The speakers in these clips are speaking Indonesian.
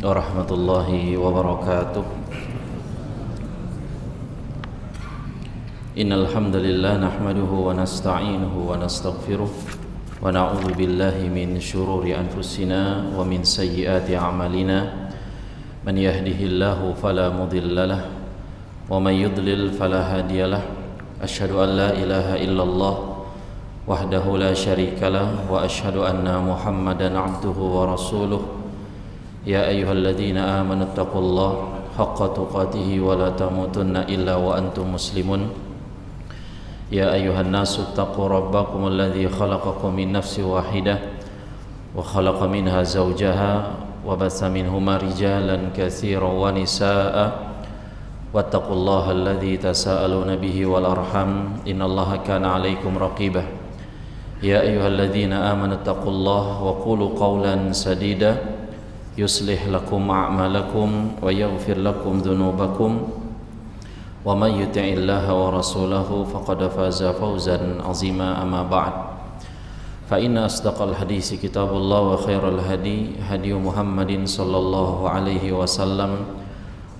warahmatullahi wabarakatuh. Innal hamdalillah nahmaduhu wa nasta'inuhu wa nastaghfiruh wa na'udzu billahi min shururi anfusina wa min sayyiati a'malina. Man yahdihillahu fala mudilla lahu wa man yudlil fala hadiya lahu. Asyhadu an la ilaha illallah wahdahu la syarika lahu wa asyhadu anna Muhammadan 'abduhu wa rasuluh. Ya ayyuhalladzina amanu taqullaha haqqa tuqatih wa la tamutunna illa wa antum muslimun. Ya ayyuhan nasu taqu rabbakum alladzi khalaqakum min nafsin wahidah wa khalaqa minha zawjaha wa batha minhuma rijalan katsiran wa nisaa'a wattaqullaha alladzi tasaaluna bihi wal arham innallaha kana 'alaikum raqibah. Ya ayyuhalladzina amanu taqullaha wa qulu qawlan sadida yuslih lakum a'malakum wa yaghfir lakum dhunubakum wa man yuti'illaha wa rasulahu faqad faza fawzan 'azima. Amma ba'd, fa inna asdaqal hadisi kitabullah wa khairal hadi hadi Muhammadin sallallahu alaihi wasallam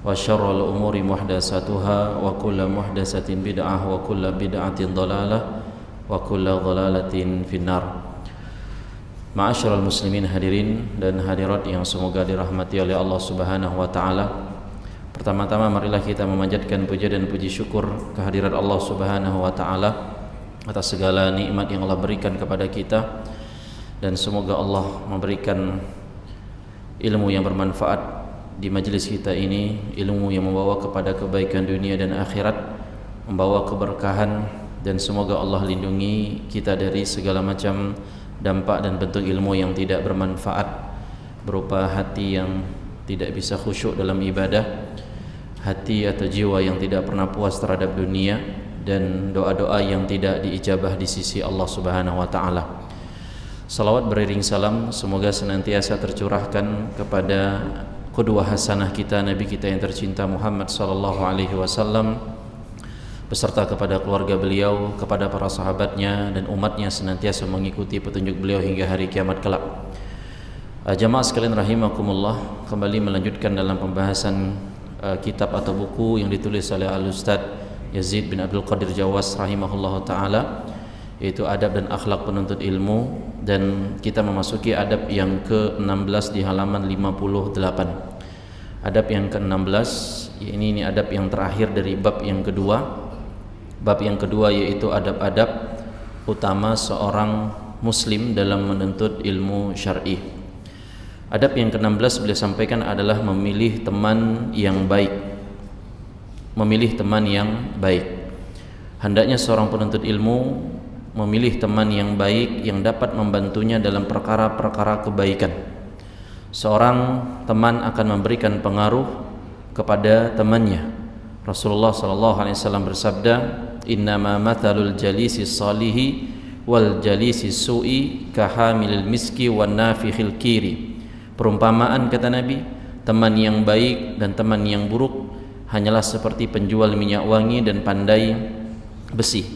wa syarrul umuri muhdatsatuha wa kullu muhdatsatin bid'ah wa kullu bid'atin dhalalah wa kullu dhalalatin finnar. Ma'asyiral muslimin hadirin dan hadirat yang semoga dirahmati oleh Allah Subhanahu wa taala. Pertama-tama marilah kita memanjatkan puja dan puji syukur kehadirat Allah Subhanahu wa taala atas segala nikmat yang Allah berikan kepada kita, dan semoga Allah memberikan ilmu yang bermanfaat di majelis kita ini, ilmu yang membawa kepada kebaikan dunia dan akhirat, membawa keberkahan, dan semoga Allah lindungi kita dari segala macam dampak dan bentuk ilmu yang tidak bermanfaat, berupa hati yang tidak bisa khusyuk dalam ibadah, hati atau jiwa yang tidak pernah puas terhadap dunia, dan doa-doa yang tidak diijabah di sisi Allah Subhanahu wa taala. Salawat beriring salam semoga senantiasa tercurahkan kepada qudwah hasanah kita, Nabi kita yang tercinta Muhammad sallallahu alaihi wasallam, beserta kepada keluarga beliau, kepada para sahabatnya dan umatnya senantiasa mengikuti petunjuk beliau hingga hari kiamat kelak. Jamaah sekalian rahimakumullah, kembali melanjutkan dalam pembahasan kitab atau buku yang ditulis oleh Al-Ustaz Yazid bin Abdul Qadir Jawas rahimahullah ta'ala, yaitu Adab dan Akhlak Penuntut Ilmu, dan kita memasuki adab yang ke-16 di halaman 58. Adab yang ke-16 ini adab yang terakhir dari bab yang kedua. Bab yang kedua yaitu adab-adab utama seorang muslim dalam menuntut ilmu syar'i. Adab yang ke-16 beliau sampaikan adalah memilih teman yang baik. Memilih teman yang baik. Hendaknya seorang penuntut ilmu memilih teman yang baik yang dapat membantunya dalam perkara-perkara kebaikan. Seorang teman akan memberikan pengaruh kepada temannya. Rasulullah sallallahu alaihi wasallam bersabda, "Innama mathalul jalisi salihi wal jalisi su'i kahamilil miski wan nafikhil kiri." Perumpamaan, kata Nabi, teman yang baik dan teman yang buruk hanyalah seperti penjual minyak wangi dan pandai besi.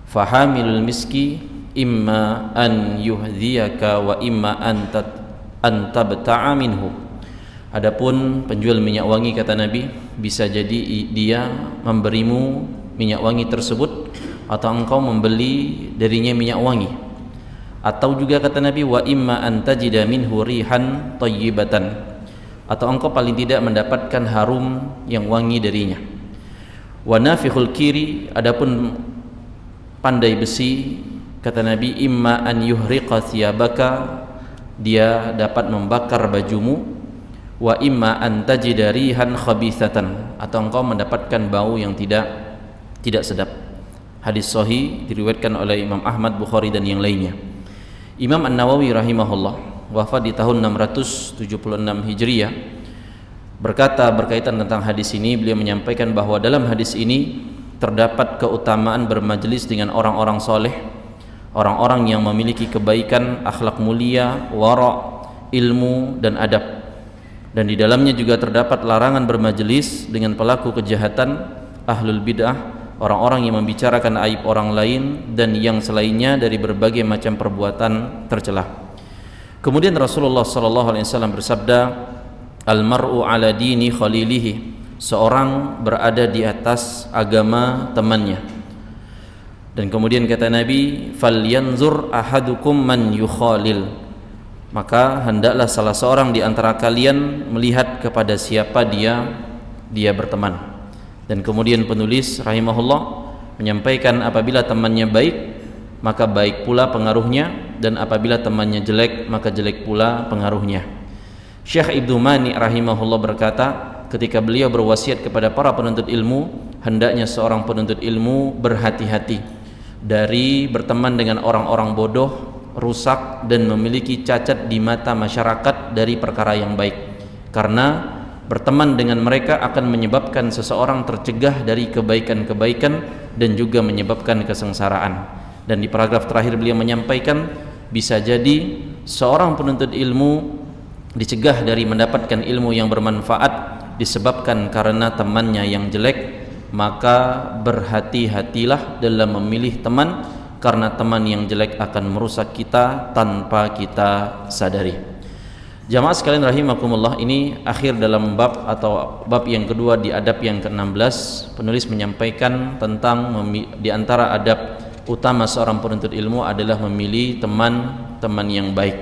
Fahamilul miski imma an yuhdhiyaka wa imma an tabta'a minhu. Adapun penjual minyak wangi, kata Nabi, bisa jadi dia memberimu minyak wangi tersebut atau engkau membeli darinya minyak wangi. Atau juga kata Nabi, wa imma an tajida minhu rihan thayyibatan, atau engkau paling tidak mendapatkan harum yang wangi darinya. Wa nafikhul kiri, adapun pandai besi, kata Nabi, imma an yuhriqa thiyabaka, dia dapat membakar bajumu. Wa imma an tajida rihan khabithatan, atau engkau mendapatkan bau yang tidak sedap. Hadis sahih diriwayatkan oleh Imam Ahmad, Bukhari dan yang lainnya. Imam An-Nawawi rahimahullah wafat di tahun 676 Hijriah, berkata berkaitan tentang hadis ini, beliau menyampaikan bahwa dalam hadis ini terdapat keutamaan bermajlis dengan orang-orang soleh, orang-orang yang memiliki kebaikan, akhlak mulia, wara', ilmu dan adab. Dan di dalamnya juga terdapat larangan bermajelis dengan pelaku kejahatan, ahlul bid'ah, orang-orang yang membicarakan aib orang lain dan yang selainnya dari berbagai macam perbuatan tercela. Kemudian Rasulullah sallallahu alaihi wasallam bersabda, al-mar'u ala dini khalilihi, seorang berada di atas agama temannya. Dan kemudian kata Nabi, falyanzur ahadukum man yukhalil, maka hendaklah salah seorang di antara kalian melihat kepada siapa dia berteman. Dan kemudian penulis rahimahullah menyampaikan, apabila temannya baik maka baik pula pengaruhnya, dan apabila temannya jelek maka jelek pula pengaruhnya. Syekh Ibnu Mani rahimahullah berkata, ketika beliau berwasiat kepada para penuntut ilmu, hendaknya seorang penuntut ilmu berhati-hati dari berteman dengan orang-orang bodoh, rusak, dan memiliki cacat di mata masyarakat dari perkara yang baik, karena berteman dengan mereka akan menyebabkan seseorang tercegah dari kebaikan-kebaikan dan juga menyebabkan kesengsaraan. Dan di paragraf terakhir beliau menyampaikan, bisa jadi seorang penuntut ilmu dicegah dari mendapatkan ilmu yang bermanfaat disebabkan karena temannya yang jelek. Maka berhati-hatilah dalam memilih teman, karena teman yang jelek akan merusak kita tanpa kita sadari. Jamaah sekalian rahimakumullah, ini akhir dalam bab atau bab yang kedua di adab yang ke-16. Penulis menyampaikan tentang di antara adab utama seorang penuntut ilmu adalah memilih teman-teman yang baik.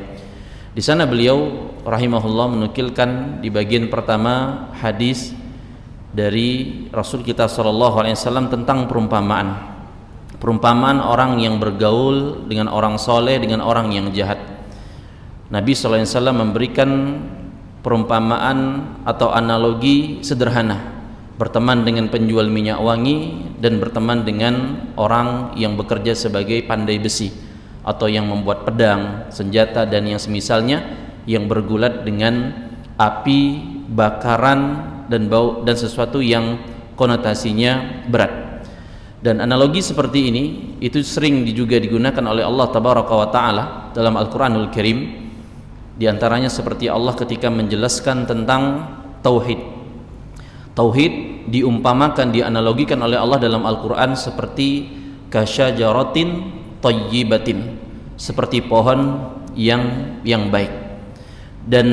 Di sana beliau rahimahullah menukilkan di bagian pertama hadis dari Rasul kita SAW tentang perumpamaan orang yang bergaul dengan orang soleh dengan orang yang jahat. Nabi SAW memberikan perumpamaan atau analogi sederhana, berteman dengan penjual minyak wangi dan berteman dengan orang yang bekerja sebagai pandai besi atau yang membuat pedang, senjata, dan yang semisalnya, yang bergulat dengan api, bakaran, dan bau, dan sesuatu yang konotasinya berat. Dan analogi seperti ini itu sering juga digunakan oleh Allah Tabaraka wa Ta'ala dalam Al-Quranul Karim. Di antaranya seperti Allah ketika menjelaskan tentang tauhid. Tauhid diumpamakan, dianalogikan oleh Allah dalam Al-Quran seperti kasyajaratin thayyibatin, seperti pohon yang baik. Dan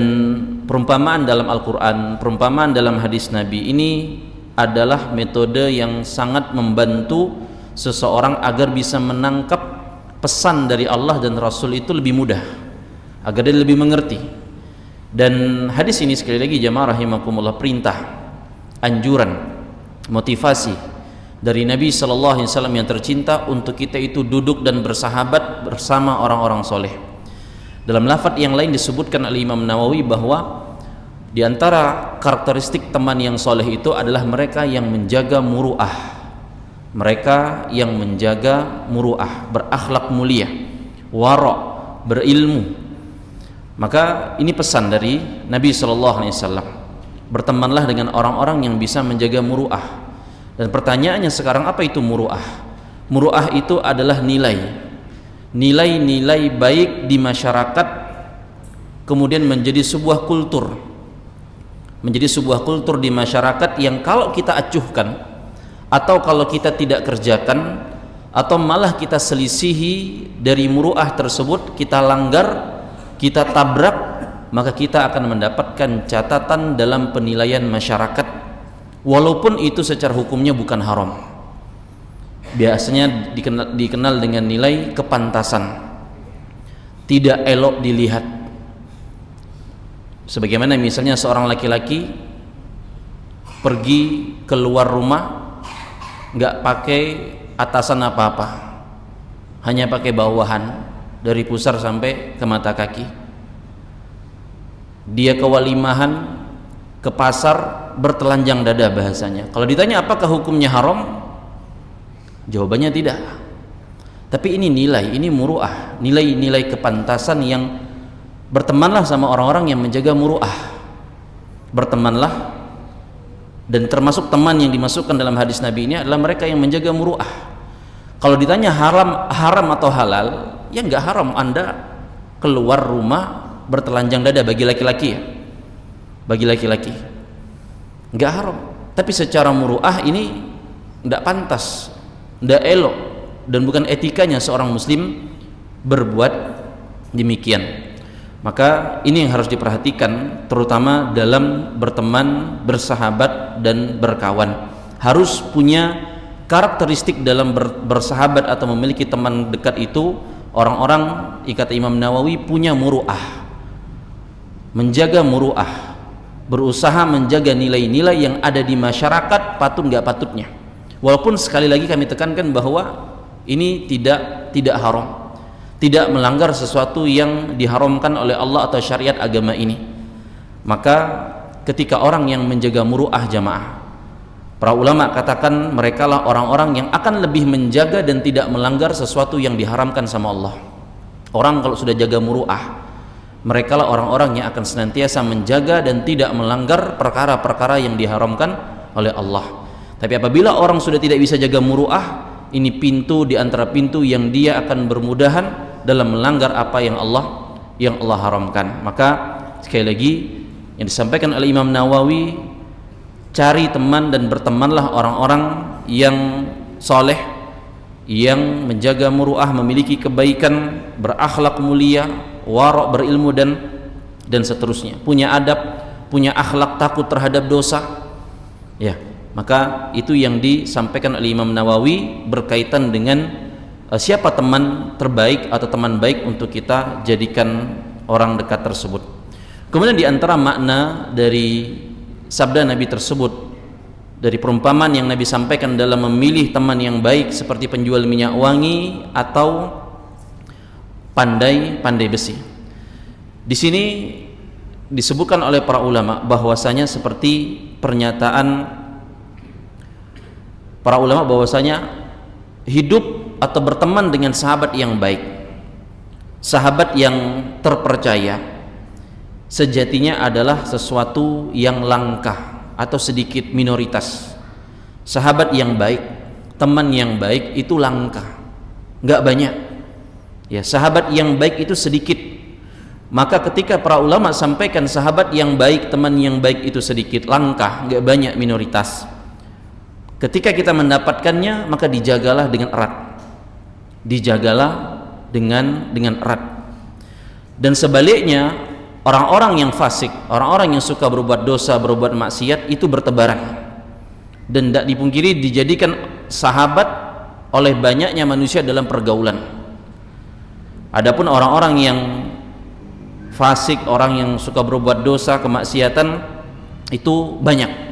perumpamaan dalam Al-Quran, perumpamaan dalam hadis Nabi ini adalah metode yang sangat membantu seseorang agar bisa menangkap pesan dari Allah dan Rasul itu lebih mudah, agar dia lebih mengerti. Dan hadis ini sekali lagi jamaah rahimakumullah, perintah, anjuran, motivasi dari Nabi SAW yang tercinta untuk kita itu duduk dan bersahabat bersama orang-orang soleh. Dalam lafaz yang lain disebutkan oleh Imam Nawawi bahwa di antara karakteristik teman yang soleh itu adalah mereka yang menjaga muru'ah, mereka yang menjaga muru'ah, berakhlak mulia, wara', berilmu. Maka ini pesan dari Nabi SAW, bertemanlah dengan orang-orang yang bisa menjaga muru'ah. Dan pertanyaannya sekarang, apa itu muru'ah? Muru'ah itu adalah nilai-nilai baik di masyarakat, kemudian menjadi sebuah kultur, di masyarakat yang kalau kita acuhkan atau kalau kita tidak kerjakan atau malah kita selisihi dari muru'ah tersebut, kita langgar, kita tabrak, maka kita akan mendapatkan catatan dalam penilaian masyarakat, walaupun itu secara hukumnya bukan haram. Biasanya dikenal dengan nilai kepantasan, tidak elok dilihat. Sebagaimana misalnya seorang laki-laki pergi keluar rumah nggak pakai atasan apa-apa, hanya pakai bawahan dari pusar sampai ke mata kaki. Dia ke walimahan, ke pasar, bertelanjang dada bahasanya. Kalau ditanya apakah hukumnya haram, jawabannya tidak. Tapi ini nilai, ini muru'ah, nilai-nilai kepantasan yang bertemanlah sama orang-orang yang menjaga muru'ah. Bertemanlah, dan termasuk teman yang dimasukkan dalam hadis Nabi ini adalah mereka yang menjaga muru'ah. Kalau ditanya haram atau halal, ya nggak haram Anda keluar rumah bertelanjang dada bagi laki-laki, ya. Bagi laki-laki nggak haram, tapi secara muru'ah ini nggak pantas, nggak elok, dan bukan etikanya seorang muslim berbuat demikian. Maka ini yang harus diperhatikan, terutama dalam berteman, bersahabat, dan berkawan. Harus punya karakteristik dalam bersahabat atau memiliki teman dekat itu. Orang-orang, kata Imam Nawawi, punya muru'ah, menjaga muru'ah, berusaha menjaga nilai-nilai yang ada di masyarakat, patut nggak patutnya. Walaupun sekali lagi kami tekankan bahwa ini tidak haram, tidak melanggar sesuatu yang diharamkan oleh Allah atau syariat agama ini. Maka ketika orang yang menjaga muru'ah jamaah, para ulama katakan mereka lah orang-orang yang akan lebih menjaga dan tidak melanggar sesuatu yang diharamkan sama Allah. Orang kalau sudah jaga muru'ah, mereka lah orang-orang yang akan senantiasa menjaga dan tidak melanggar perkara-perkara yang diharamkan oleh Allah. Tapi apabila orang sudah tidak bisa jaga muru'ah, ini pintu di antara pintu yang dia akan bermudahan dalam melanggar apa yang Allah haramkan. Maka sekali lagi yang disampaikan oleh Imam Nawawi, cari teman dan bertemanlah orang-orang yang soleh, yang menjaga muru'ah, memiliki kebaikan, berakhlak mulia, warok, berilmu, dan seterusnya, punya adab, punya akhlak, takut terhadap dosa. Ya, maka itu yang disampaikan oleh Imam Nawawi berkaitan dengan siapa teman terbaik atau teman baik untuk kita jadikan orang dekat tersebut. Kemudian di antara makna dari sabda Nabi tersebut, dari perumpamaan yang Nabi sampaikan dalam memilih teman yang baik seperti penjual minyak wangi atau pandai besi. Di sini disebutkan oleh para ulama bahwasanya seperti pernyataan para ulama bahwasanya hidup atau berteman dengan sahabat yang baik, sahabat yang terpercaya, sejatinya adalah sesuatu yang langka atau sedikit minoritas. Sahabat yang baik, teman yang baik itu langka, nggak banyak. Ya, sahabat yang baik itu sedikit. Maka ketika para ulama sampaikan sahabat yang baik, teman yang baik itu sedikit, langka, nggak banyak, minoritas. Ketika kita mendapatkannya, maka dijagalah dengan erat, dijagalah dengan erat. Dan sebaliknya, orang-orang yang fasik, orang-orang yang suka berbuat dosa, berbuat maksiat itu bertebaran, dan tidak dipungkiri dijadikan sahabat oleh banyaknya manusia dalam pergaulan. Adapun orang-orang yang fasik, orang yang suka berbuat dosa, kemaksiatan, itu banyak.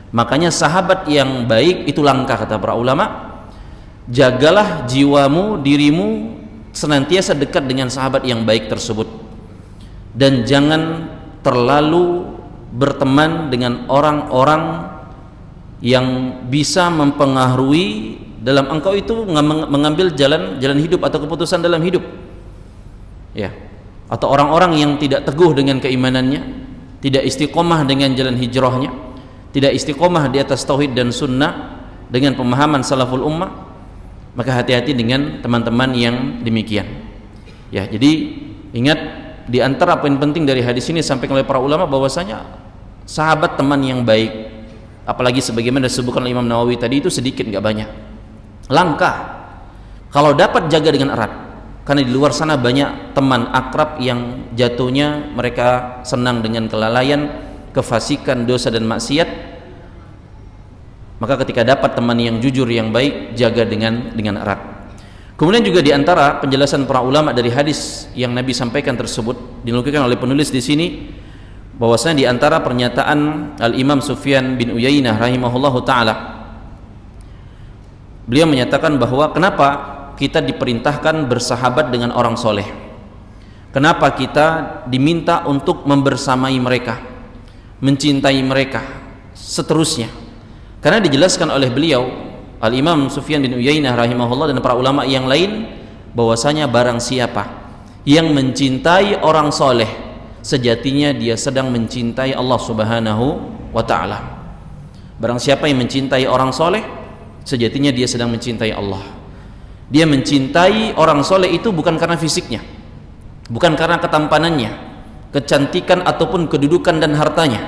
Makanya sahabat yang baik itu langka, kata para ulama. Jagalah jiwamu, dirimu senantiasa dekat dengan sahabat yang baik tersebut, dan jangan terlalu berteman dengan orang-orang yang bisa mempengaruhi dalam engkau itu mengambil jalan hidup atau keputusan dalam hidup, ya, atau orang-orang yang tidak teguh dengan keimanannya, tidak istiqomah dengan jalan hijrahnya, tidak istiqomah di atas tauhid dan sunnah dengan pemahaman salaful ummah. Maka hati-hati dengan teman-teman yang demikian. Ya, jadi ingat, di antara poin penting dari hadis ini disampaikan oleh para ulama bahwasanya sahabat teman yang baik, apalagi sebagaimana disebutkan oleh Imam Nawawi tadi, itu sedikit, nggak banyak, langka. Kalau dapat jaga dengan erat, karena di luar sana banyak teman akrab yang jatuhnya mereka senang dengan kelalaian, kefasikan, dosa dan maksiat. Maka ketika dapat teman yang jujur, yang baik, jaga dengan erat. Kemudian juga di antara penjelasan para ulama dari hadis yang Nabi sampaikan tersebut, dinukilkan oleh penulis di sini, bahwasanya di antara pernyataan Al-Imam Sufyan bin Uyainah rahimahullahu taala, beliau menyatakan bahwa kenapa kita diperintahkan bersahabat dengan orang soleh, kenapa kita diminta untuk membersamai mereka, mencintai mereka, seterusnya. Karena dijelaskan oleh beliau, Al-Imam Sufyan bin Uyainah rahimahullah, dan para ulama yang lain, bahwasanya barang siapa yang mencintai orang soleh, sejatinya dia sedang mencintai Allah subhanahu wa ta'ala. Barang siapa yang mencintai orang soleh, sejatinya dia sedang mencintai Allah. Dia mencintai orang soleh itu bukan karena fisiknya, bukan karena ketampanannya, kecantikan ataupun kedudukan dan hartanya,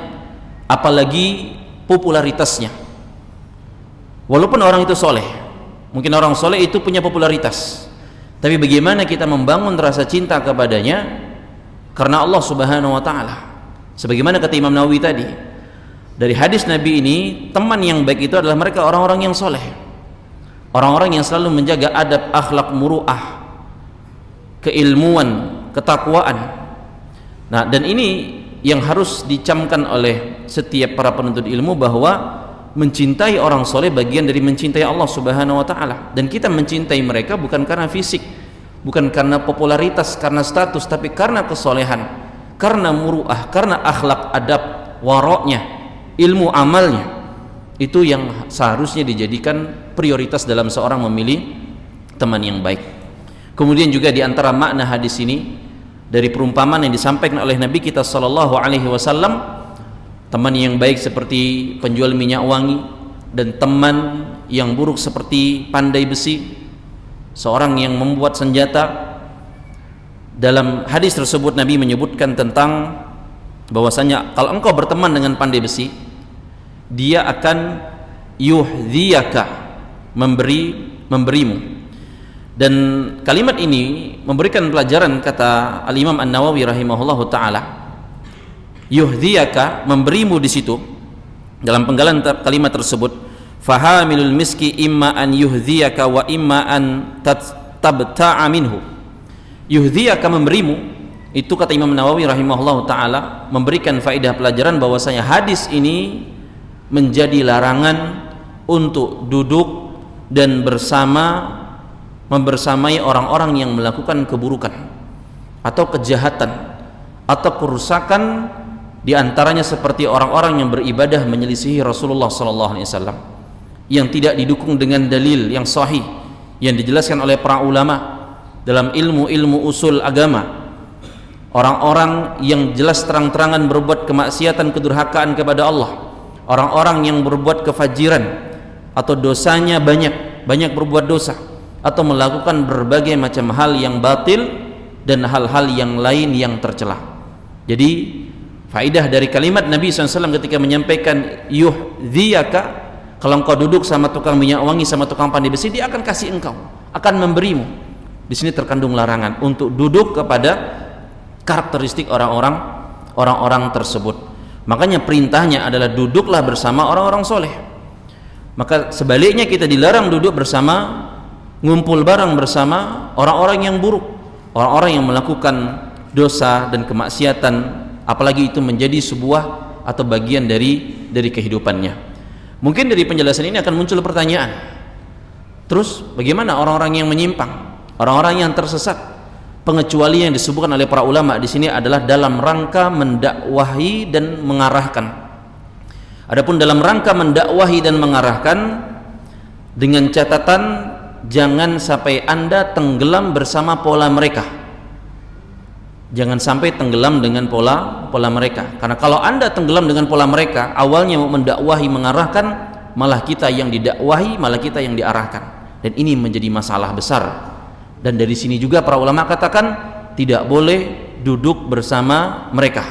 apalagi popularitasnya. Walaupun orang itu soleh, mungkin orang soleh itu punya popularitas, tapi bagaimana kita membangun rasa cinta kepadanya karena Allah Subhanahu wa taala. Sebagaimana kata Imam Nawawi tadi, dari hadis Nabi ini, teman yang baik itu adalah mereka orang-orang yang soleh, orang-orang yang selalu menjaga adab, akhlak, muru'ah, keilmuan, ketakwaan. Nah, dan ini yang harus dicamkan oleh setiap para penuntut ilmu, bahwa mencintai orang soleh bagian dari mencintai Allah Subhanahu wa taala. Dan kita mencintai mereka bukan karena fisik, bukan karena popularitas, karena status, tapi karena kesolehan, karena muru'ah, karena akhlak, adab, waroknya, ilmu amalnya. Itu yang seharusnya dijadikan prioritas dalam seorang memilih teman yang baik. Kemudian juga di antara makna hadis ini, dari perumpamaan yang disampaikan oleh Nabi kita sallallahu alaihi wasallam, teman yang baik seperti penjual minyak wangi, dan teman yang buruk seperti pandai besi, seorang yang membuat senjata. Dalam hadis tersebut Nabi menyebutkan tentang bahwasanya kalau engkau berteman dengan pandai besi, dia akan yuhdhiyaka, memberimu. Dan kalimat ini memberikan pelajaran, kata Al-Imam An-Nawawi rahimahullahu taala, yuhdhiyaka, memberimu di situ. Dalam penggalan kalimat tersebut, fahamilul miski imma an yuhdhiyaka wa imma an tabta'a minhu. Yuhdhiyaka, memberimu, itu kata Imam Nawawi rahimahullahu taala memberikan faedah pelajaran bahwasanya hadis ini menjadi larangan untuk duduk dan membersamai orang-orang yang melakukan keburukan atau kejahatan atau kerusakan, diantaranya seperti orang-orang yang beribadah menyelisihi Rasulullah SAW, yang tidak didukung dengan dalil yang sahih yang dijelaskan oleh para ulama dalam ilmu usul agama. Orang-orang yang jelas terang-terangan berbuat kemaksiatan, kedurhakaan kepada Allah, orang-orang yang berbuat kefajiran atau dosanya banyak berbuat dosa, atau melakukan berbagai macam hal yang batil dan hal-hal yang lain yang tercela. Jadi faedah dari kalimat Nabi SAW ketika menyampaikan yuhdhiyaka, kalau engkau duduk sama tukang minyak wangi, sama tukang pandai besi, dia akan kasih engkau, akan memberimu. Di sini terkandung larangan untuk duduk kepada karakteristik orang-orang tersebut. Makanya perintahnya adalah duduklah bersama orang-orang soleh. Maka sebaliknya kita dilarang duduk bersama, ngumpul bareng bersama orang-orang yang buruk, orang-orang yang melakukan dosa dan kemaksiatan, apalagi itu menjadi sebuah atau bagian dari kehidupannya. Mungkin dari penjelasan ini akan muncul pertanyaan, terus bagaimana orang-orang yang menyimpang, orang-orang yang tersesat? Pengecualian yang disebutkan oleh para ulama di sini adalah dalam rangka mendakwahi dan mengarahkan. Adapun dalam rangka mendakwahi dan mengarahkan, dengan catatan jangan sampai Anda tenggelam bersama pola mereka. Jangan sampai tenggelam dengan pola mereka. Karena kalau Anda tenggelam dengan pola mereka, awalnya mau mendakwahi, mengarahkan, malah kita yang didakwahi, malah kita yang diarahkan. Dan ini menjadi masalah besar. Dan dari sini juga para ulama katakan tidak boleh duduk bersama mereka.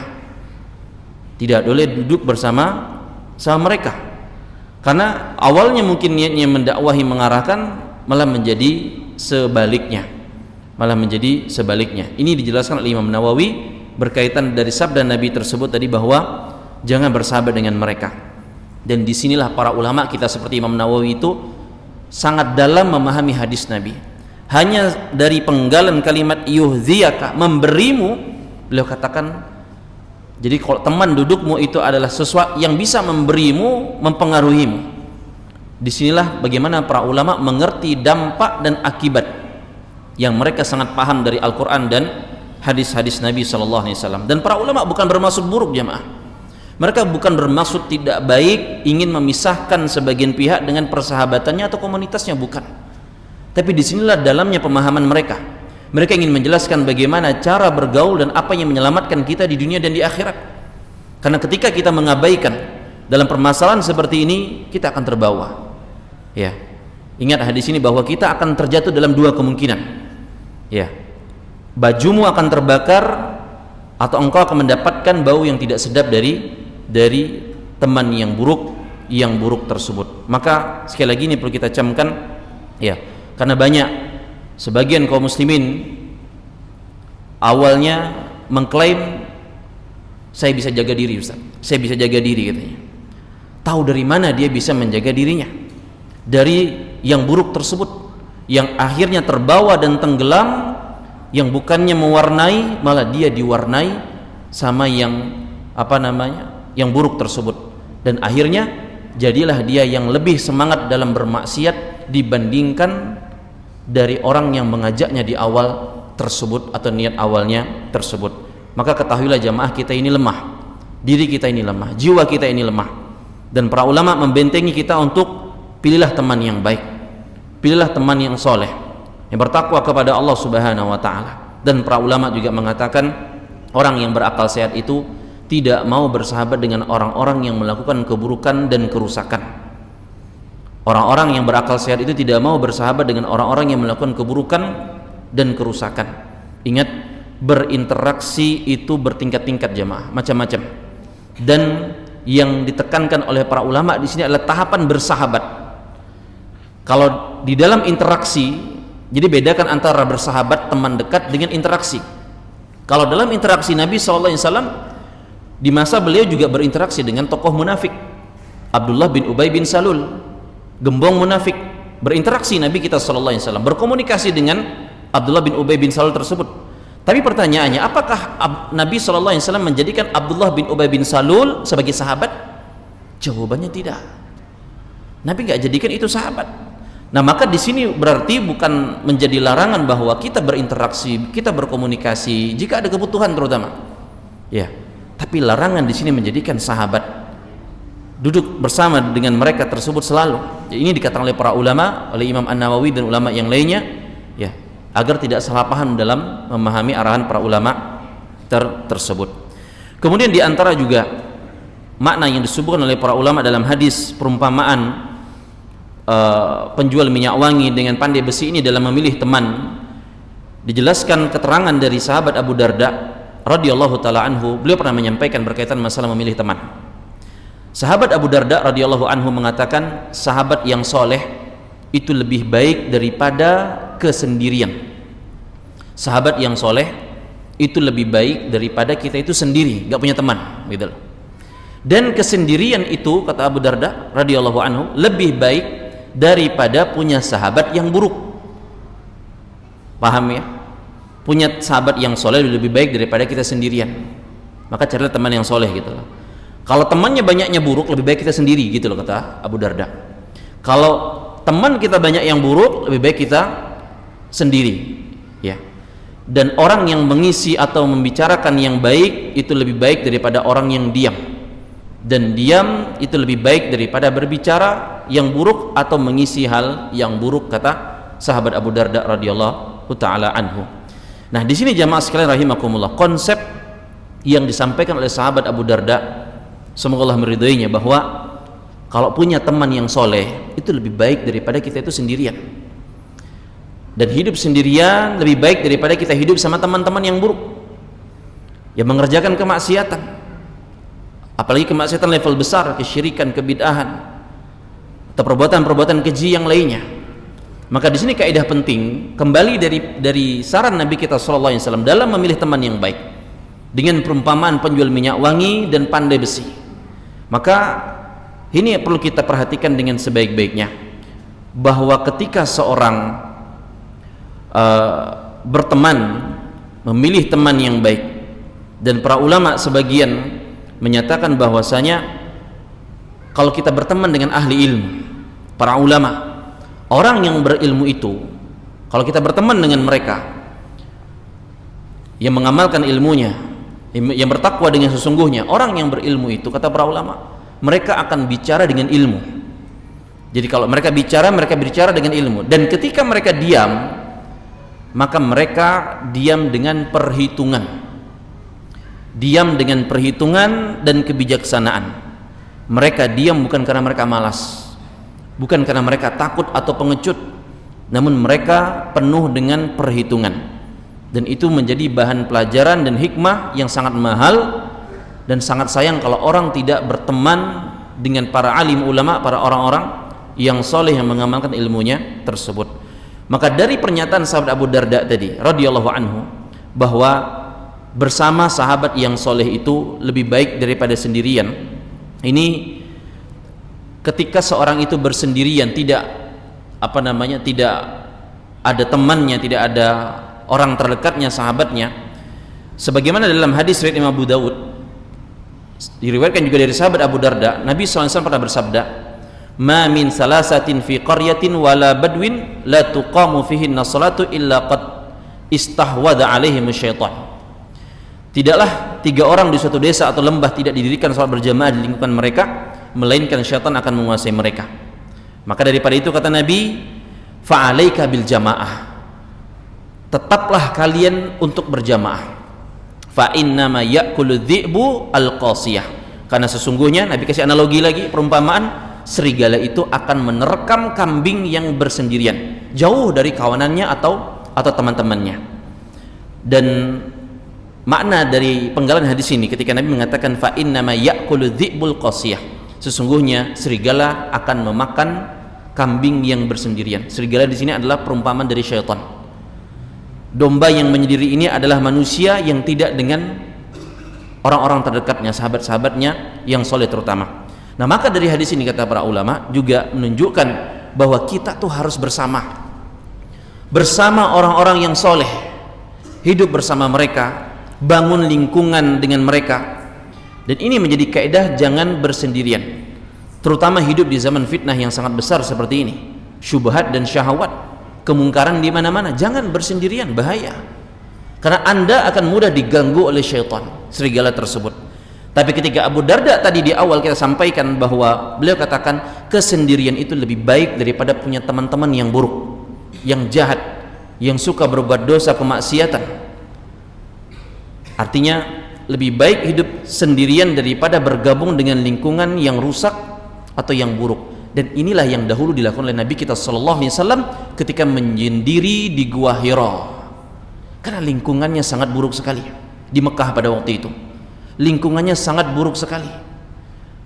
Tidak boleh duduk bersama mereka. Karena awalnya mungkin niatnya mendakwahi, mengarahkan, malah menjadi sebaliknya. Ini dijelaskan oleh Imam Nawawi berkaitan dari sabda Nabi tersebut tadi, bahwa jangan bersahabat dengan mereka. Dan disinilah para ulama kita seperti Imam Nawawi itu sangat dalam memahami hadis Nabi. Hanya dari penggalan kalimat yuhdhiyaka, memberimu, beliau katakan, jadi kalau teman dudukmu itu adalah sesuatu yang bisa memberimu, mempengaruhimu. Disinilah bagaimana para ulama mengerti dampak dan akibat yang mereka sangat paham dari Al-Quran dan hadis-hadis Nabi SAW. Dan para ulama bukan bermaksud buruk, jamaah. Mereka bukan bermaksud tidak baik, ingin memisahkan sebagian pihak dengan persahabatannya atau komunitasnya, bukan. Tapi disinilah dalamnya pemahaman mereka. Mereka ingin menjelaskan bagaimana cara bergaul dan apa yang menyelamatkan kita di dunia dan di akhirat. Karena ketika kita mengabaikan dalam permasalahan seperti ini, kita akan terbawa. Ya, ingat hadis ini bahwa kita akan terjatuh dalam dua kemungkinan. Ya, bajumu akan terbakar, atau engkau akan mendapatkan bau yang tidak sedap dari teman yang buruk tersebut. Maka sekali lagi ini perlu kita camkan, ya. Karena banyak sebagian kaum muslimin awalnya mengklaim saya bisa jaga diri Ustaz, saya bisa jaga diri katanya. Tahu dari mana dia bisa menjaga dirinya dari yang buruk tersebut, yang akhirnya terbawa dan tenggelam, yang bukannya mewarnai malah dia diwarnai sama yang yang buruk tersebut, dan akhirnya jadilah dia yang lebih semangat dalam bermaksiat dibandingkan dari orang yang mengajaknya di awal tersebut atau niat awalnya tersebut. Maka ketahuilah jamaah, kita ini lemah, diri kita ini lemah, jiwa kita ini lemah, dan para ulama membentengi kita untuk pilihlah teman yang baik, pilihlah teman yang soleh, yang bertakwa kepada Allah Subhanahu wa ta'ala. Dan para ulama juga mengatakan orang yang berakal sehat itu tidak mau bersahabat dengan orang-orang yang melakukan keburukan dan kerusakan. Orang-orang yang berakal sehat itu tidak mau bersahabat dengan orang-orang yang melakukan keburukan dan kerusakan. Ingat, berinteraksi itu bertingkat-tingkat jemaah, macam-macam. Dan yang ditekankan oleh para ulama di sini adalah tahapan bersahabat. Kalau di dalam interaksi, jadi bedakan antara bersahabat, teman dekat dengan interaksi. Kalau dalam interaksi, Nabi SAW di masa beliau juga berinteraksi dengan tokoh munafik, Abdullah bin Ubay bin Salul, gembong munafik. Berinteraksi Nabi kita SAW, berkomunikasi dengan Abdullah bin Ubay bin Salul tersebut. Tapi pertanyaannya, apakah Nabi SAW menjadikan Abdullah bin Ubay bin Salul sebagai sahabat? Jawabannya tidak. Nabi nggak jadikan itu sahabat. Nah, maka di sini berarti bukan menjadi larangan bahwa kita berinteraksi, kita berkomunikasi jika ada kebutuhan terutama. Ya, tapi larangan di sini menjadikan sahabat, duduk bersama dengan mereka tersebut selalu. Ini dikatakan oleh para ulama, oleh Imam An-Nawawi dan ulama yang lainnya, ya, agar tidak salah paham dalam memahami arahan para ulama tersebut. Kemudian di antara juga makna yang disebutkan oleh para ulama dalam hadis perumpamaan penjual minyak wangi dengan pandai besi ini dalam memilih teman, dijelaskan keterangan dari sahabat Abu Darda radhiyallahu taala anhu. Beliau pernah menyampaikan berkaitan masalah memilih teman. Sahabat Abu Darda radhiyallahu anhu mengatakan, sahabat yang soleh itu lebih baik daripada kesendirian. Sahabat yang soleh itu lebih baik daripada kita itu sendiri, gak punya teman, gitu. Dan kesendirian itu, kata Abu Darda radhiyallahu anhu, lebih baik daripada punya sahabat yang buruk. Paham ya? Punya sahabat yang soleh lebih baik daripada kita sendirian. Maka carilah teman yang soleh, gitu loh. Kalau temannya banyaknya buruk, lebih baik kita sendiri, gitu loh, kata Abu Darda. Kalau teman kita banyak yang buruk, lebih baik kita sendiri, ya. Dan orang yang mengisi atau membicarakan yang baik itu lebih baik daripada orang yang diam, dan diam itu lebih baik daripada berbicara yang buruk atau mengisi hal yang buruk, kata sahabat Abu Darda radhiyallahu taala anhu. Nah, di sini jamaah sekalian rahimakumullah, konsep yang disampaikan oleh sahabat Abu Darda, semoga Allah meridhoinya, bahwa kalau punya teman yang soleh itu lebih baik daripada kita itu sendirian. Dan hidup sendirian lebih baik daripada kita hidup sama teman-teman yang buruk, yang mengerjakan kemaksiatan, apalagi kemaksiatan level besar, kesyirikan, kebid'ahan, atau perbuatan-perbuatan keji yang lainnya. Maka di sini kaidah penting kembali dari saran Nabi kita SAW dalam memilih teman yang baik, dengan perumpamaan penjual minyak wangi dan pandai besi. Maka ini perlu kita perhatikan dengan sebaik-baiknya, bahwa ketika seorang berteman, memilih teman yang baik, dan para ulama sebagian menyatakan bahwasanya kalau kita berteman dengan ahli ilmu, para ulama, orang yang berilmu itu, kalau kita berteman dengan mereka yang mengamalkan ilmunya, yang bertakwa dengan sesungguhnya, orang yang berilmu itu, kata para ulama, mereka akan bicara dengan ilmu. Jadi kalau mereka bicara dengan ilmu, dan ketika mereka diam, maka mereka diam dengan perhitungan, dan kebijaksanaan. Mereka diam bukan karena mereka malas, bukan karena mereka takut atau pengecut, namun mereka penuh dengan perhitungan. Dan itu menjadi bahan pelajaran dan hikmah yang sangat mahal, dan sangat sayang kalau orang tidak berteman dengan para alim ulama, para orang-orang yang soleh yang mengamalkan ilmunya tersebut. Maka dari pernyataan sahabat Abu Darda tadi radhiyallahu anhu, bahwa bersama sahabat yang soleh itu lebih baik daripada sendirian. Ini ketika seorang itu bersendirian, tidak tidak ada temannya, tidak ada orang terdekatnya, sahabatnya. Sebagaimana dalam hadis riwayat Imam Abu Dawud, diriwayatkan juga dari sahabat Abu Darda, Nabi SAW pernah bersabda, "Ma min salasatin fi qaryatin wala badwin la tuqamu fihinna salatu illa qad istahwadha alaihim syaitan." Tidaklah 3 orang di suatu desa atau lembah tidak didirikan salat berjamaah di lingkungan mereka, melainkan syaitan akan menguasai mereka. Maka daripada itu kata Nabi, fa'alaika bil jamaah, tetaplah kalian untuk berjamaah. Fa innama ya'kulu dhi'bu al-qasiyah, karena sesungguhnya Nabi kasih analogi lagi, perumpamaan, serigala itu akan menerkam kambing yang bersendirian, jauh dari kawanannya atau teman-temannya. Dan makna dari penggalan hadis ini ketika Nabi mengatakan fa innama ya'kulu dhi'bul qasiyah, sesungguhnya serigala akan memakan kambing yang bersendirian. Serigala di sini adalah perumpamaan dari syaitan. Domba yang menyendiri ini adalah manusia yang tidak dengan orang-orang terdekatnya, sahabat-sahabatnya yang soleh terutama. Nah, maka dari hadis ini kata para ulama juga menunjukkan bahwa kita tuh harus bersama orang-orang yang soleh, hidup bersama mereka, bangun lingkungan dengan mereka. Dan ini menjadi kaidah, jangan bersendirian, terutama hidup di zaman fitnah yang sangat besar seperti ini, syubhat dan syahwat, kemungkaran di mana-mana. Jangan bersendirian, bahaya, karena Anda akan mudah diganggu oleh syaitan, serigala tersebut. Tapi ketika Abu Darda tadi di awal kita sampaikan bahwa beliau katakan kesendirian itu lebih baik daripada punya teman-teman yang buruk, yang jahat, yang suka berbuat dosa kemaksiatan. Artinya lebih baik hidup sendirian daripada bergabung dengan lingkungan yang rusak atau yang buruk. Dan inilah yang dahulu dilakukan oleh Nabi kita sallallahu alaihi wasallam ketika menyendiri di Gua Hira, karena lingkungannya sangat buruk sekali di Mekah pada waktu itu. Lingkungannya sangat buruk sekali.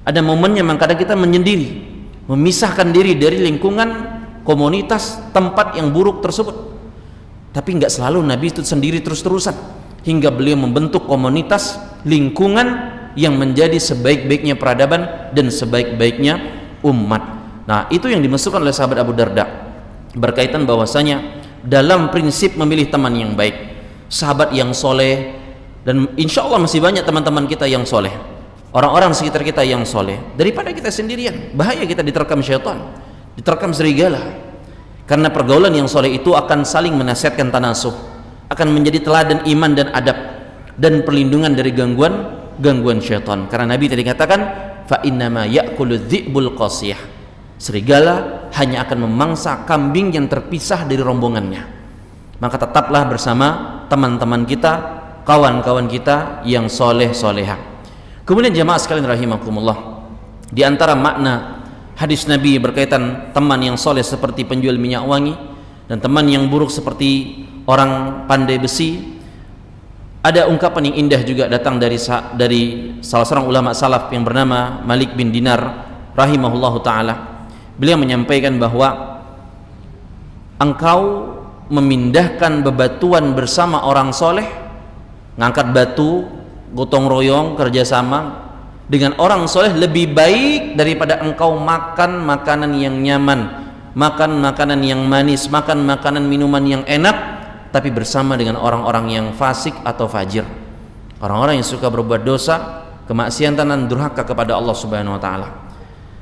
Ada momennya memang kadang kita menyendiri, memisahkan diri dari lingkungan, komunitas, tempat yang buruk tersebut. Tapi nggak selalu Nabi itu sendiri terus-terusan, hingga beliau membentuk komunitas, lingkungan yang menjadi sebaik-baiknya peradaban dan sebaik-baiknya umat. Nah, itu yang dimasukkan oleh sahabat Abu Darda berkaitan bahwasanya dalam prinsip memilih teman yang baik, sahabat yang soleh, dan insya Allah masih banyak teman-teman kita yang soleh, orang-orang sekitar kita yang soleh, daripada kita sendirian. Bahaya kita diterkam syaitan, diterkam serigala. Karena pergaulan yang soleh itu akan saling menasihatkan tanasuh, akan menjadi teladan iman dan adab, dan perlindungan dari gangguan syaitan. Karena Nabi tadi katakan fa innama ya'kulu dhi'bul qasiyah, serigala hanya akan memangsa kambing yang terpisah dari rombongannya. Maka tetaplah bersama teman-teman kita, kawan-kawan kita yang soleh-solehah. Kemudian jamaah sekalian rahimakumullah, di antara makna hadis Nabi berkaitan teman yang soleh seperti penjual minyak wangi dan teman yang buruk seperti orang pandai besi, ada ungkapan yang indah juga datang dari salah seorang ulama salaf yang bernama Malik bin Dinar rahimahullahu ta'ala. Beliau menyampaikan bahwa engkau memindahkan bebatuan bersama orang soleh, ngangkat batu, gotong royong, kerjasama dengan orang soleh lebih baik daripada engkau makan makanan yang nyaman, makan makanan yang manis, makan makanan minuman yang enak, tapi bersama dengan orang-orang yang fasik atau fajir, orang-orang yang suka berbuat dosa, kemaksiatan dan durhaka kepada Allah Subhanahu wa taala.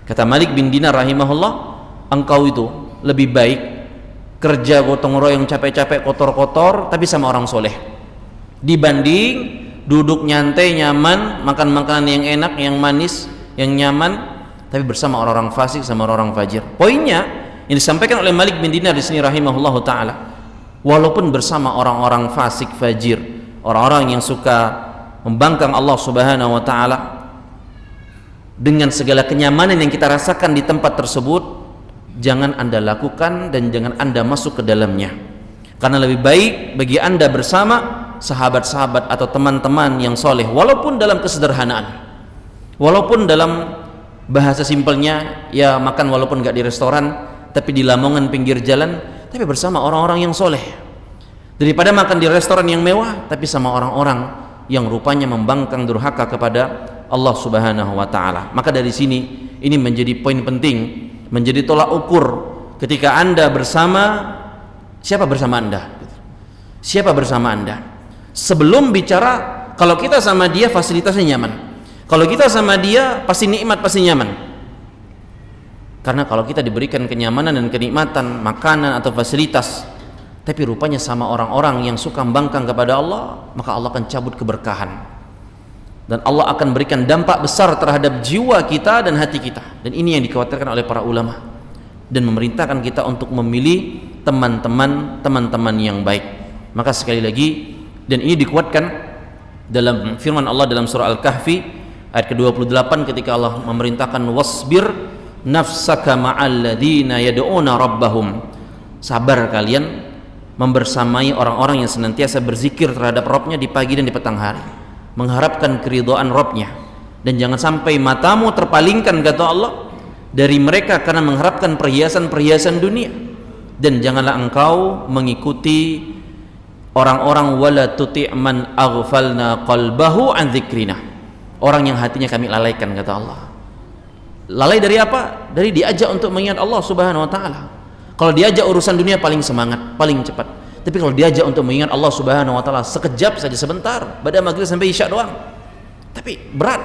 Kata Malik bin Dinar rahimahullah, engkau itu lebih baik kerja gotong royong capek-capek kotor-kotor tapi sama orang soleh, dibanding duduk nyantai nyaman makan makanan yang enak, yang manis, yang nyaman, tapi bersama orang-orang fasik sama orang-orang fajir. Poinnya yang disampaikan oleh Malik bin Dinar di sini rahimahullah taala, walaupun bersama orang-orang fasik fajir, orang-orang yang suka membangkang Allah Subhanahu wa taala, dengan segala kenyamanan yang kita rasakan di tempat tersebut, jangan Anda lakukan dan jangan Anda masuk ke dalamnya. Karena lebih baik bagi Anda bersama sahabat-sahabat atau teman-teman yang soleh, walaupun dalam kesederhanaan, walaupun dalam bahasa simpelnya ya makan walaupun gak di restoran tapi di lamongan pinggir jalan, tapi bersama orang-orang yang soleh, daripada makan di restoran yang mewah tapi sama orang-orang yang rupanya membangkang durhaka kepada Allah Subhanahu wa taala. Maka dari sini ini menjadi poin penting, menjadi tolak ukur ketika Anda bersama, siapa bersama Anda? Siapa bersama Anda? Sebelum bicara, kalau kita sama dia fasilitasnya nyaman, kalau kita sama dia pasti nikmat, pasti nyaman. Karena kalau kita diberikan kenyamanan dan kenikmatan, makanan atau fasilitas, tapi rupanya sama orang-orang yang suka membangkang kepada Allah, maka Allah akan cabut keberkahan, dan Allah akan berikan dampak besar terhadap jiwa kita dan hati kita. Dan ini yang dikhawatirkan oleh para ulama, dan memerintahkan kita untuk memilih teman-teman yang baik. Maka sekali lagi, dan ini dikuatkan dalam firman Allah dalam surah Al-Kahfi ayat ke-28 ketika Allah memerintahkan wasbir nafsaka ma'al ladzina yad'una rabbahum, sabar kalian membersamai orang-orang yang senantiasa berzikir terhadap Rabbnya di pagi dan di petang hari, mengharapkan keridhaan Rabbnya. Dan jangan sampai matamu terpalingkan, kata Allah, dari mereka karena mengharapkan perhiasan-perhiasan dunia. Dan janganlah engkau mengikuti orang-orang wala tuti' man aghfalna qalbahu an dzikrina, orang yang hatinya kami lalaikan, kata Allah. Lalai dari apa? Dari diajak untuk mengingat Allah Subhanahu wa taala. Kalau diajak urusan dunia paling semangat, paling cepat. Tapi kalau diajak untuk mengingat Allah Subhanahu wa taala sekejap saja, sebentar, pada maghrib sampai isya doang. Tapi berat,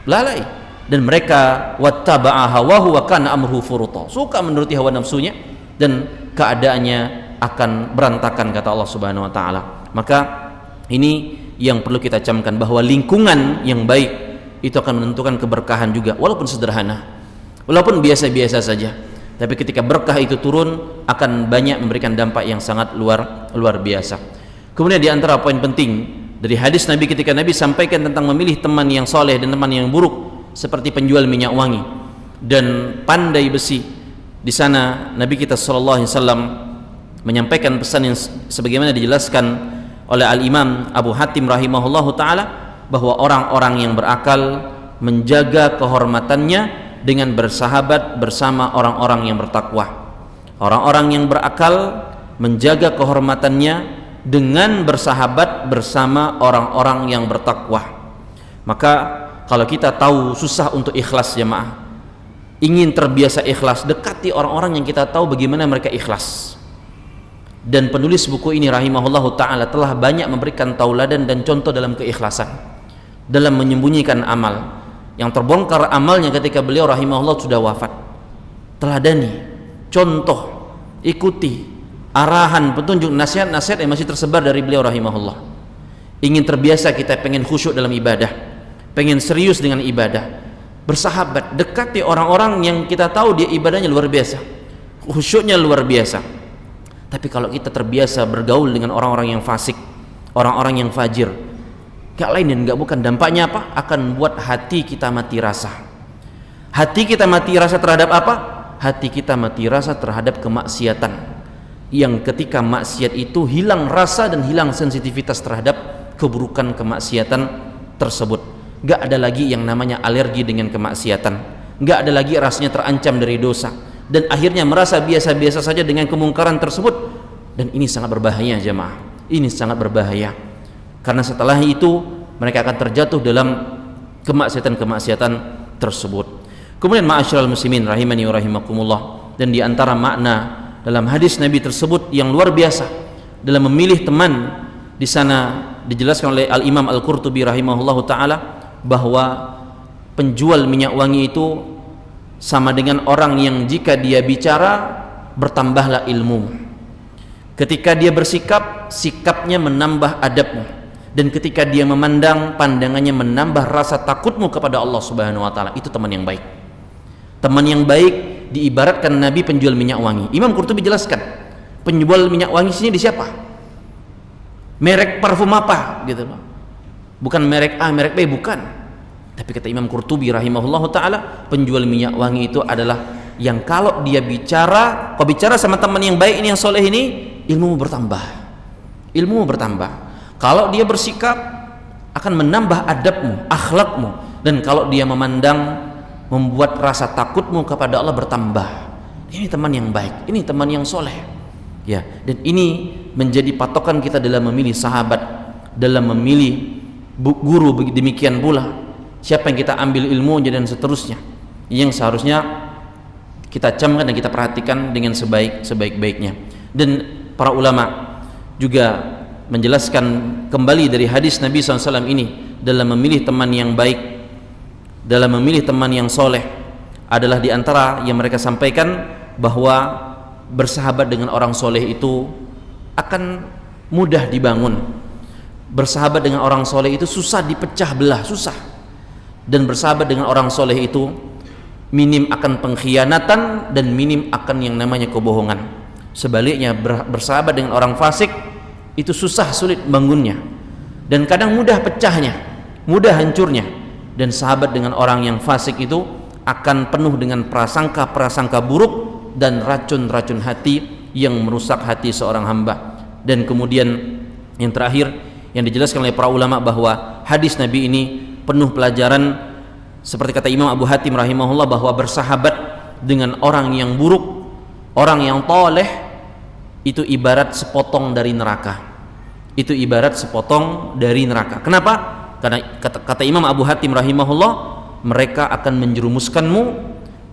lalai. Dan mereka wattaba'a hawahu wa kana amruhu furuta, suka menuruti hawa nafsunya dan keadaannya akan berantakan, kata Allah Subhanahu wa taala. Maka ini yang perlu kita camkan, bahwa lingkungan yang baik itu akan menentukan keberkahan juga, walaupun sederhana, walaupun biasa-biasa saja. Tapi ketika berkah itu turun, akan banyak memberikan dampak yang sangat luar biasa. Kemudian di antara poin penting dari hadis Nabi ketika Nabi sampaikan tentang memilih teman yang soleh dan teman yang buruk, seperti penjual minyak wangi dan pandai besi. Di sana Nabi kita sallallahu alaihi wasallam menyampaikan pesan yang sebagaimana dijelaskan oleh Al-Imam Abu Hatim rahimahullahu taala, bahwa orang-orang yang berakal menjaga kehormatannya dengan bersahabat bersama orang-orang yang bertakwa. Orang-orang yang berakal menjaga kehormatannya dengan bersahabat bersama orang-orang yang bertakwa. Maka kalau kita tahu susah untuk ikhlas, jemaah, ingin terbiasa ikhlas, dekati orang-orang yang kita tahu bagaimana mereka ikhlas. Dan penulis buku ini rahimahullahu ta'ala telah banyak memberikan tauladan dan contoh dalam keikhlasan, dalam menyembunyikan amal. Yang terbongkar amalnya ketika beliau rahimahullah sudah wafat. Teladani, contoh, ikuti arahan, petunjuk, nasihat-nasihat yang masih tersebar dari beliau rahimahullah. Ingin terbiasa kita, pengen khusyuk dalam ibadah, pengen serius dengan ibadah, bersahabat, dekati orang-orang yang kita tahu dia ibadahnya luar biasa, khusyuknya luar biasa. Tapi kalau kita terbiasa bergaul dengan orang-orang yang fasik, orang-orang yang fajir, gak lain dan gak bukan, dampaknya apa? Akan buat hati kita mati rasa. Hati kita mati rasa terhadap apa? Hati kita mati rasa terhadap kemaksiatan, yang ketika maksiat itu hilang rasa dan hilang sensitivitas terhadap keburukan kemaksiatan tersebut. Gak ada lagi yang namanya alergi dengan kemaksiatan, gak ada lagi rasanya terancam dari dosa, dan akhirnya merasa biasa-biasa saja dengan kemungkaran tersebut. Dan ini sangat berbahaya, jemaah. Ini sangat berbahaya, karena setelah itu mereka akan terjatuh dalam kemaksiatan-kemaksiatan tersebut. Kemudian ma'asyiral muslimin rahimani wa rahimakumullah, dan di antara makna dalam hadis Nabi tersebut yang luar biasa dalam memilih teman, di sana dijelaskan oleh Al-Imam Al-Qurtubi rahimahullahu taala bahwa penjual minyak wangi itu sama dengan orang yang jika dia bicara bertambahlah ilmu. Ketika dia bersikap, sikapnya menambah adabmu, dan ketika dia memandang, pandangannya menambah rasa takutmu kepada Allah Subhanahu wa taala. Itu teman yang baik. Teman yang baik diibaratkan Nabi penjual minyak wangi. Imam Qurtubi jelaskan, penjual minyak wangi sini di siapa? Merek parfum apa gitu loh. Bukan merek A, merek B, bukan. Tapi kata Imam Qurtubi rahimahullahu taala, penjual minyak wangi itu adalah yang kalau dia bicara, kau bicara sama teman yang baik ini, yang soleh ini, ilmu bertambah. Ilmu bertambah. Kalau dia bersikap, akan menambah adabmu, akhlakmu, dan kalau dia memandang, membuat rasa takutmu kepada Allah bertambah. Ini teman yang baik, ini teman yang soleh, ya. Dan ini menjadi patokan kita dalam memilih sahabat, dalam memilih guru demikian pula siapa yang kita ambil ilmunya dan seterusnya, yang seharusnya kita camkan dan kita perhatikan dengan sebaik-baiknya. Dan para ulama juga menjelaskan kembali dari hadis Nabi SAW ini dalam memilih teman yang baik, dalam memilih teman yang soleh, adalah diantara yang mereka sampaikan bahwa bersahabat dengan orang soleh itu akan mudah dibangun. Bersahabat dengan orang soleh itu susah dipecah belah, susah. Dan bersahabat dengan orang soleh itu minim akan pengkhianatan dan minim akan yang namanya kebohongan. Sebaliknya bersahabat dengan orang fasik itu susah, sulit bangunnya, dan kadang mudah pecahnya, mudah hancurnya. Dan sahabat dengan orang yang fasik itu akan penuh dengan prasangka-prasangka buruk dan racun-racun hati yang merusak hati seorang hamba. Dan kemudian yang terakhir yang dijelaskan oleh para ulama bahwa hadis Nabi ini penuh pelajaran, seperti kata Imam Abu Hatim rahimahullah, bahwa bersahabat dengan orang yang buruk, orang yang toleh, itu ibarat sepotong dari neraka. Itu ibarat sepotong dari neraka. Kenapa? Karena kata Imam Abu Hatim rahimahullah, mereka akan menjerumuskanmu,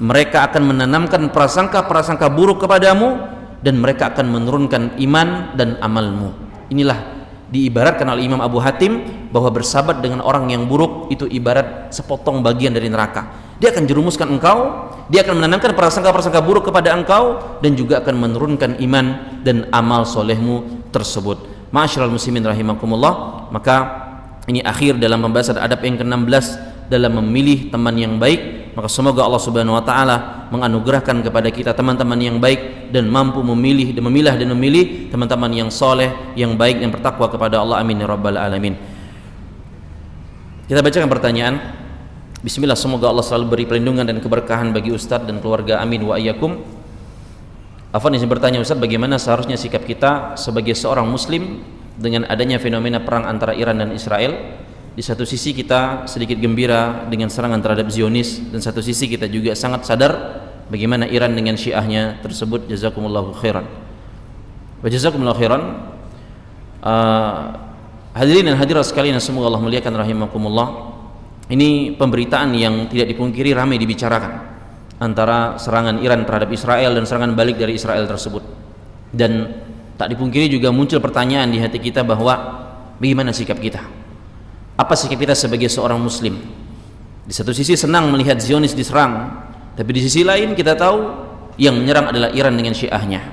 mereka akan menanamkan prasangka-prasangka buruk kepadamu, dan mereka akan menurunkan iman dan amalmu. Inilah diibaratkan oleh Imam Abu Hatim bahwa bersahabat dengan orang yang buruk itu ibarat sepotong bagian dari neraka. Dia akan jerumuskan engkau, dia akan menanamkan prasangka-prasangka buruk kepada engkau, dan juga akan menurunkan iman dan amal solehmu tersebut. Ma'asyiral muslimin rahimakumullah, maka ini akhir dalam pembahasan adab yang ke-16 dalam memilih teman yang baik. Maka semoga Allah Subhanahu wa taala menganugerahkan kepada kita teman-teman yang baik dan mampu memilih dan memilih teman-teman yang soleh, yang baik dan bertakwa kepada Allah. Amin ya rabbal alamin. Kita bacakan pertanyaan. Bismillah, semoga Allah selalu beri perlindungan dan keberkahan bagi Ustadz dan keluarga, amin wa iyyakum. Afwan izin bertanya Ustadz, bagaimana seharusnya sikap kita sebagai seorang muslim dengan adanya fenomena perang antara Iran dan Israel? Di satu sisi kita sedikit gembira dengan serangan terhadap Zionis, dan satu sisi kita juga sangat sadar bagaimana Iran dengan Syiahnya tersebut. Jazakumullahu khairan. Wa jazakumullahu khairan. Hadirin dan hadirat sekalian yang semoga Allah muliakan rahimakumullah. Ini pemberitaan yang tidak dipungkiri ramai dibicarakan antara serangan Iran terhadap Israel dan serangan balik dari Israel tersebut. Dan tak dipungkiri juga muncul pertanyaan di hati kita bahwa bagaimana sikap kita? Apa sikap kita sebagai seorang muslim? Di satu sisi senang melihat Zionis diserang, tapi di sisi lain kita tahu yang menyerang adalah Iran dengan Syiahnya,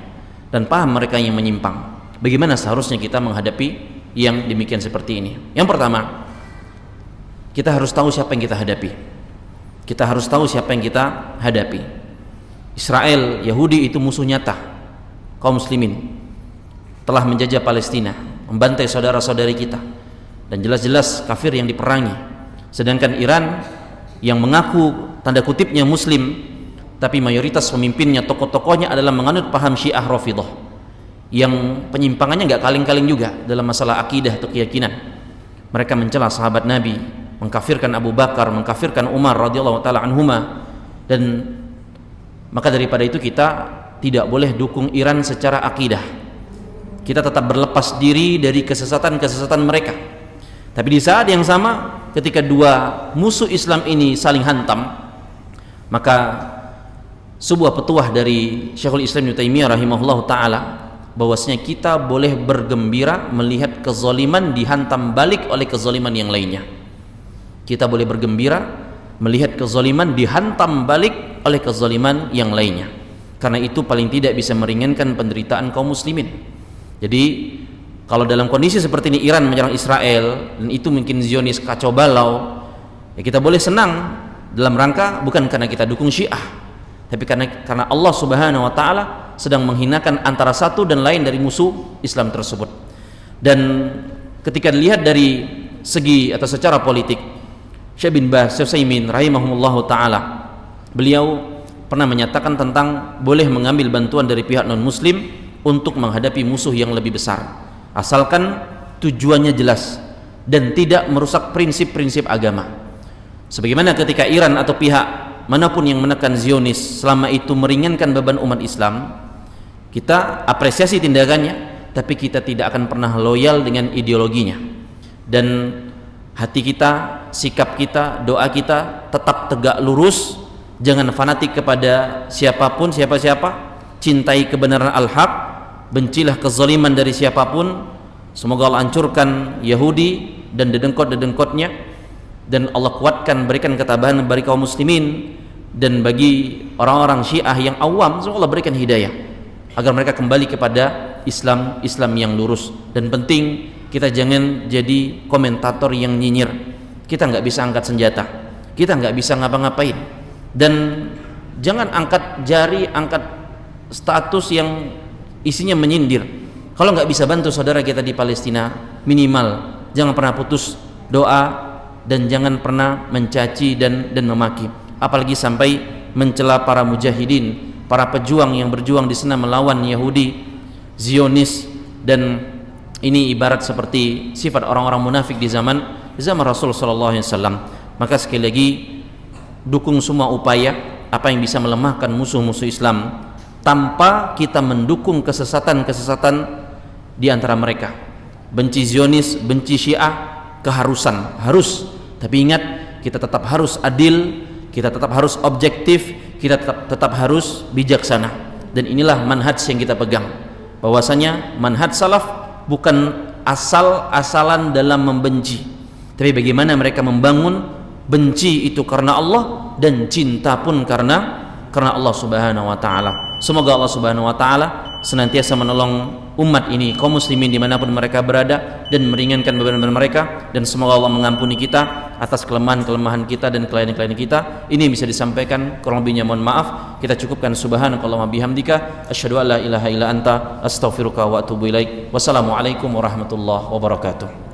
dan paham mereka yang menyimpang. Bagaimana seharusnya kita menghadapi yang demikian seperti ini? Yang pertama, kita harus tahu siapa yang kita hadapi. Kita harus tahu siapa yang kita hadapi. Israel, Yahudi itu musuh nyata kaum muslimin, telah menjajah Palestina, membantai saudara-saudari kita, dan jelas-jelas kafir yang diperangi. Sedangkan Iran yang mengaku tanda kutipnya muslim, tapi mayoritas pemimpinnya, tokoh-tokohnya adalah menganut paham Syiah Rafidhah, yang penyimpangannya nggak kaling-kaling juga dalam masalah akidah atau keyakinan. Mereka mencela sahabat Nabi, mengkafirkan Abu Bakar, mengkafirkan Umar radhiyallahu taala anhuma. Dan maka daripada itu kita tidak boleh dukung Iran secara akidah. Kita tetap berlepas diri dari kesesatan-kesesatan mereka. Tapi di saat yang sama, ketika dua musuh Islam ini saling hantam, maka sebuah petuah dari Syekhul Islam Ibnu Taimiyah rahimahullahu taala, bahwasanya kita boleh bergembira melihat kezaliman dihantam balik oleh kezaliman yang lainnya. Kita boleh bergembira melihat kezaliman dihantam balik oleh kezaliman yang lainnya, karena itu paling tidak bisa meringankan penderitaan kaum muslimin. Jadi kalau dalam kondisi seperti ini Iran menyerang Israel, dan itu mungkin Zionis kacau balau, ya kita boleh senang dalam rangka bukan karena kita dukung Syiah, tapi karena Allah Subhanahu wa taala sedang menghinakan antara satu dan lain dari musuh Islam tersebut. Dan ketika dilihat dari segi atau secara politik, Syekh bin Baz, Syekh Utsaimin rahimahumullahu taala, beliau pernah menyatakan tentang boleh mengambil bantuan dari pihak non muslim untuk menghadapi musuh yang lebih besar, asalkan tujuannya jelas dan tidak merusak prinsip-prinsip agama. Sebagaimana ketika Iran atau pihak manapun yang menekan Zionis, selama itu meringankan beban umat Islam, kita apresiasi tindakannya, tapi kita tidak akan pernah loyal dengan ideologinya. Dan hati kita, sikap kita, doa kita tetap tegak lurus, jangan fanatik kepada siapapun, siapa-siapa, cintai kebenaran al-haq, bencilah kezaliman dari siapapun. Semoga Allah hancurkan Yahudi dan dedengkot-dedengkotnya, dan Allah kuatkan, berikan ketabahan bagi kaum muslimin, dan bagi orang-orang Syiah yang awam semoga Allah berikan hidayah agar mereka kembali kepada Islam yang lurus. Dan penting, kita jangan jadi komentator yang nyinyir. Kita nggak bisa angkat senjata, kita nggak bisa ngapa-ngapain, dan jangan angkat jari, angkat status yang isinya menyindir. Kalau nggak bisa bantu saudara kita di Palestina, minimal jangan pernah putus doa, dan jangan pernah mencaci dan memaki, apalagi sampai mencela para mujahidin, para pejuang yang berjuang di sana melawan Yahudi, Zionis. Dan ini ibarat seperti sifat orang-orang munafik di zaman Rasul sallallahu alaihi wasallam. Maka sekali lagi, dukung semua upaya apa yang bisa melemahkan musuh-musuh Islam, tanpa kita mendukung kesesatan-kesesatan di antara mereka. Benci Zionis, benci Syiah, keharusan, harus. Tapi ingat, kita tetap harus adil, kita tetap harus objektif, kita tetap harus bijaksana. Dan inilah manhaj yang kita pegang, bahwasanya manhaj salaf bukan asal-asalan dalam membenci, tapi bagaimana mereka membangun benci itu karena Allah, dan cinta pun karena Allah Subhanahu wa taala. Semoga Allah Subhanahu wa taala senantiasa menolong umat ini, kaum muslimin dimanapun mereka berada, dan meringankan beban-beban mereka. Dan semoga Allah mengampuni kita atas kelemahan-kelemahan kita dan kelainan-kelainan kita. Ini bisa disampaikan, kurang lebihnya mohon maaf. Kita cukupkan. Subhanakallahumma bihamdika, asyhadu an la ilaha illa anta, astaghfiruka wa atubu ilaik. Wassalamualaikum warahmatullahi wabarakatuh.